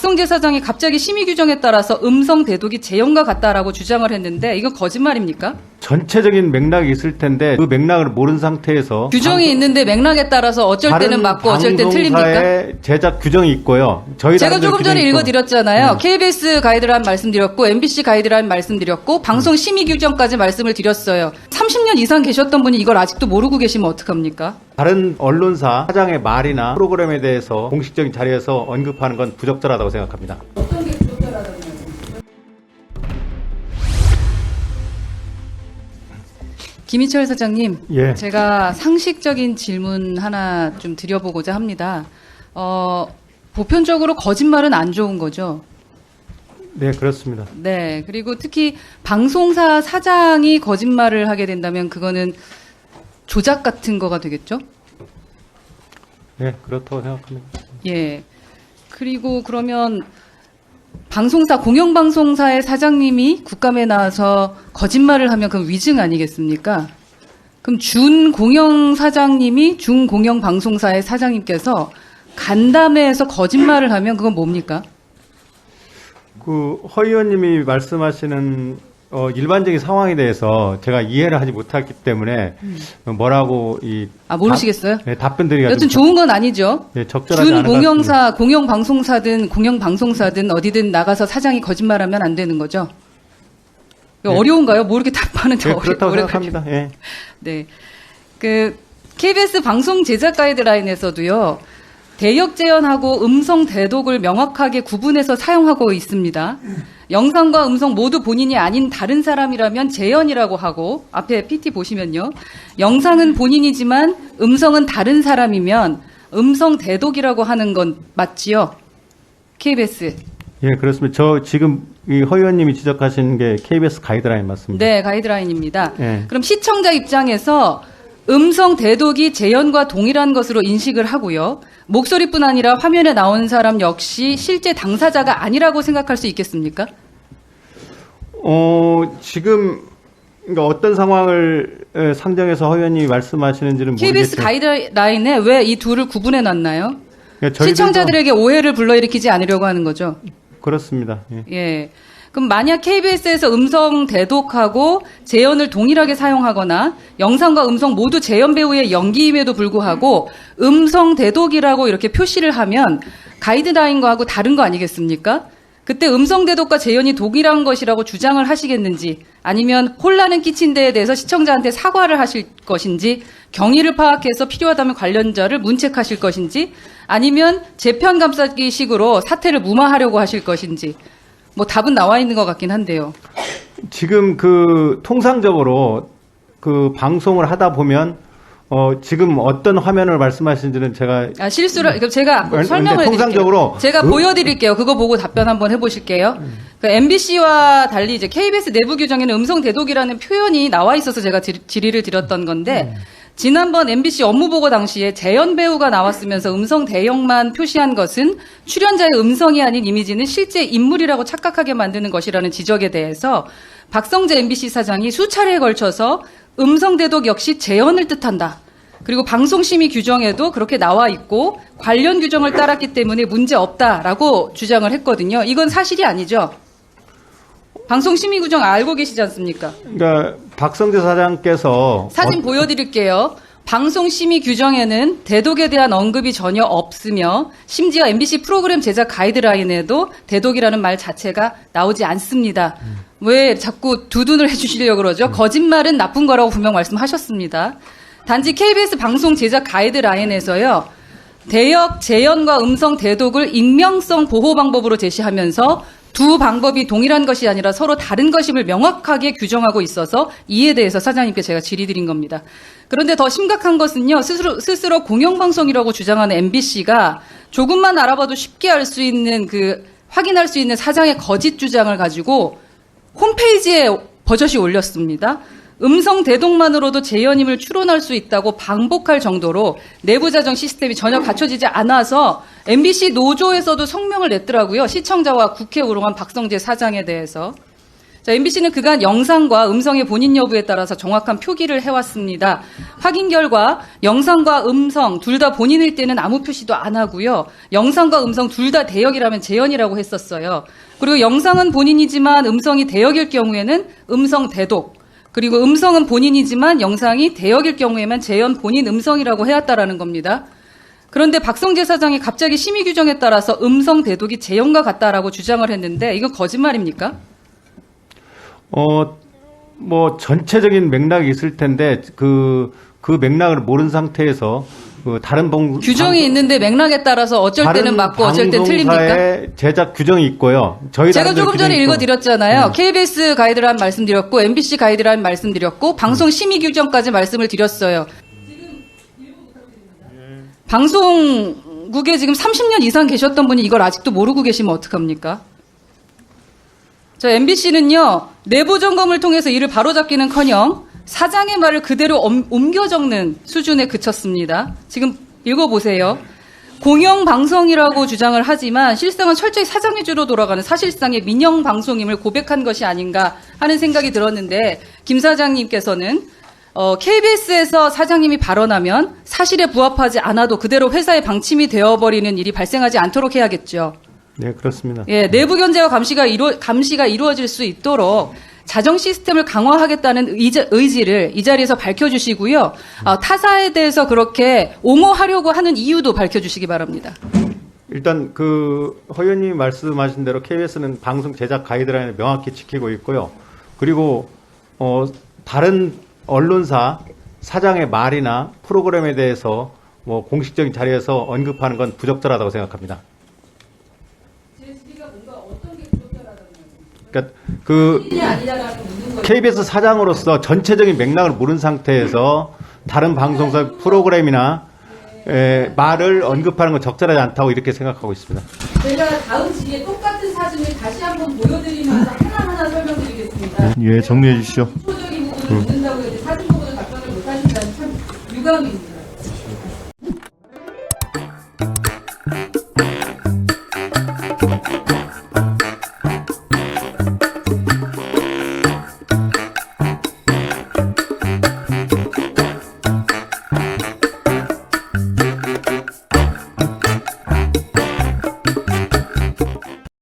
박성재 사장이 갑자기 심의 규정에 따라서 음성 대독이 재연과 같다라고 주장을 했는데 이건 거짓말입니까? 전체적인 맥락이 있을 텐데 그 맥락을 모른 상태에서 규정이 있는데 맥락에 따라서 어쩔 때는 맞고 어쩔 때는 틀립니까? 방송사의 제작 규정이 있고요. 제가 조금 전에 읽어드렸잖아요. KBS 가이드라인 말씀드렸고 MBC 가이드라인 말씀드렸고 방송 심의 규정까지 말씀을 드렸어요. 30년 이상 계셨던 분이 이걸 아직도 모르고 계시면 어떡합니까? 다른 언론사 사장의 말이나 프로그램에 대해서 공식적인 자리에서 언급하는 건 부적절하다고 생각합니다. 어떤 게 부적절하다고? 김희철 사장님, 예. 제가 상식적인 질문 하나 좀 드려보고자 합니다. 보편적으로 거짓말은 안 좋은 거죠? 네, 그렇습니다. 네. 그리고 특히 방송사 사장이 거짓말을 하게 된다면 그거는 조작 같은 거가 되겠죠? 네, 그렇다고 생각합니다. 예. 그리고 그러면 방송사, 공영방송사의 사장님이 국감에 나와서 거짓말을 하면 그건 위증 아니겠습니까? 그럼 준공영사장님이 중공영방송사의 사장님께서 간담회에서 거짓말을 하면 그건 뭡니까? 허 의원님이 말씀하시는 일반적인 상황에 대해서 제가 이해를 하지 못했기 때문에 뭐라고 모르시겠어요? 네, 답변드리기가 여튼 좋은 건 아니죠. 네, 적절하지 않은 것 준공영사, 공영방송사든 공영방송사든 어디든 나가서 사장이 거짓말하면 안 되는 거죠. 네. 어려운가요? 뭐 이렇게 답하는데 네, 그렇다고 생각합니다. 예. 네. KBS 방송 제작 가이드라인에서도요, 대역 재현하고 음성 대독을 명확하게 구분해서 사용하고 있습니다. 영상과 음성 모두 본인이 아닌 다른 사람이라면 재현이라고 하고, 앞에 PT 보시면요. 영상은 본인이지만 음성은 다른 사람이면 음성 대독이라고 하는 건 맞지요? KBS. 예, 그렇습니다. 저 지금 허 의원님이 지적하신 게 KBS 가이드라인 맞습니다. 네, 가이드라인입니다. 예. 그럼 시청자 입장에서 음성 대독이 재현과 동일한 것으로 인식을 하고요. 목소리뿐 아니라 화면에 나온 사람 역시 실제 당사자가 아니라고 생각할 수 있겠습니까? 지금 그러니까 어떤 상황을 상정해서 허 의원님이 말씀하시는지는 KBS 모르겠지만 가이드라인에 왜 이 둘을 구분해 놨나요? 그러니까 시청자들에게 오해를 불러일으키지 않으려고 하는 거죠. 그렇습니다. 예. 예. 그럼 만약 KBS에서 음성 대독하고 재현을 동일하게 사용하거나 영상과 음성 모두 재현 배우의 연기임에도 불구하고 음성 대독이라고 이렇게 표시를 하면 가이드라인과 하고 다른 거 아니겠습니까? 그때 음성 대독과 재현이 동일한 것이라고 주장을 하시겠는지 아니면 혼란을 끼친 데에 대해서 시청자한테 사과를 하실 것인지 경위를 파악해서 필요하다면 관련자를 문책하실 것인지 아니면 재편 감싸기식으로 사태를 무마하려고 하실 것인지 뭐 답은 나와 있는 것 같긴 한데요. 지금 통상적으로 방송을 하다 보면 지금 어떤 화면을 말씀하시는지는 제가 실수를 제가 설명을 통상적으로 해드릴게요. 제가 보여드릴게요. 그거 보고 답변 한번 해보실게요. MBC와 달리 이제 KBS 내부 규정에는 음성 대독이라는 표현이 나와 있어서 제가 질의를 드렸던 건데 지난번 MBC 업무보고 당시에 재연 배우가 나왔으면서 음성 대역만 표시한 것은 출연자의 음성이 아닌 이미지는 실제 인물이라고 착각하게 만드는 것이라는 지적에 대해서 박성재 MBC 사장이 수차례에 걸쳐서 음성 대독 역시 재연을 뜻한다. 그리고 방송심의 규정에도 그렇게 나와 있고 관련 규정을 따랐기 때문에 문제 없다라고 주장을 했거든요. 이건 사실이 아니죠. 방송심의 규정 알고 계시지 않습니까? 그러니까 박성재 사장께서 사진 보여드릴게요. 방송심의 규정에는 대독에 대한 언급이 전혀 없으며 심지어 MBC 프로그램 제작 가이드라인에도 대독이라는 말 자체가 나오지 않습니다. 왜 자꾸 두둔을 해주시려고 그러죠? 거짓말은 나쁜 거라고 분명 말씀하셨습니다. 단지 KBS 방송 제작 가이드라인에서요. 대역, 재연과 음성 대독을 익명성 보호 방법으로 제시하면서 두 방법이 동일한 것이 아니라 서로 다른 것임을 명확하게 규정하고 있어서 이에 대해서 사장님께 제가 질의드린 겁니다. 그런데 더 심각한 것은요. 스스로 공영방송이라고 주장하는 MBC가 조금만 알아봐도 쉽게 알 수 있는 확인할 수 있는 사장의 거짓 주장을 가지고 홈페이지에 버젓이 올렸습니다. 음성 대독만으로도 재연임을 추론할 수 있다고 반복할 정도로 내부 자정 시스템이 전혀 갖춰지지 않아서 MBC 노조에서도 성명을 냈더라고요. 시청자와 국회 우롱한 박성재 사장에 대해서. 자, MBC는 그간 영상과 음성의 본인 여부에 따라서 정확한 표기를 해왔습니다. 확인 결과 영상과 음성 둘 다 본인일 때는 아무 표시도 안 하고요. 영상과 음성 둘 다 대역이라면 재연이라고 했었어요. 그리고 영상은 본인이지만 음성이 대역일 경우에는 음성 대독, 그리고 음성은 본인이지만 영상이 대역일 경우에만 재연 본인 음성이라고 해왔다라는 겁니다. 그런데 박성재 사장이 갑자기 심의 규정에 따라서 음성 대독이 재연과 같다라고 주장을 했는데 이건 거짓말입니까? 뭐 전체적인 맥락이 있을 텐데 그 맥락을 모르는 상태에서 그 다른 규정이 있는데 맥락에 따라서 어쩔 때는 맞고 어쩔 때 틀립니까? 방송사의 제작 규정이 있고요. 제가 조금 전에 읽어드렸잖아요. KBS 가이드라인 말씀드렸고 MBC 가이드라인 말씀드렸고 방송 심의 규정까지 말씀을 드렸어요. 방송국에 지금 30년 이상 계셨던 분이 이걸 아직도 모르고 계시면 어떡합니까? 저 MBC는요, 내부 점검을 통해서 이를 바로잡기는커녕 사장의 말을 그대로 옮겨 적는 수준에 그쳤습니다. 지금 읽어보세요. 공영방송이라고 주장을 하지만 실상은 철저히 사장 위주로 돌아가는 사실상의 민영방송임을 고백한 것이 아닌가 하는 생각이 들었는데 김 사장님께서는 KBS에서 사장님이 발언하면 사실에 부합하지 않아도 그대로 회사의 방침이 되어버리는 일이 발생하지 않도록 해야겠죠. 네, 그렇습니다. 예, 내부 견제와 감시가 이루어질 수 있도록 자정 시스템을 강화하겠다는 의지를 이 자리에서 밝혀주시고요. 타사에 대해서 그렇게 옹호하려고 하는 이유도 밝혀주시기 바랍니다. 일단 허 의원님이 말씀하신 대로 KBS는 방송 제작 가이드라인을 명확히 지키고 있고요. 그리고 다른 언론사 사장의 말이나 프로그램에 대해서 뭐 공식적인 자리에서 언급하는 건 부적절하다고 생각합니다. 그러니까 KBS 사장으로서 전체적인 맥락을 모르는 상태에서 다른 방송사 프로그램이나 말을 언급하는 건 적절하지 않다고 이렇게 생각하고 있습니다. 제가 다음 시기에 똑같은 사진을 다시 한번 보여드리면서 하나하나 설명드리겠습니다. 예, 정리해 주시죠. 기초적인 부분을 묻는다고 해도 사진 보고도 답변을 못하신다는 참 유감입니다.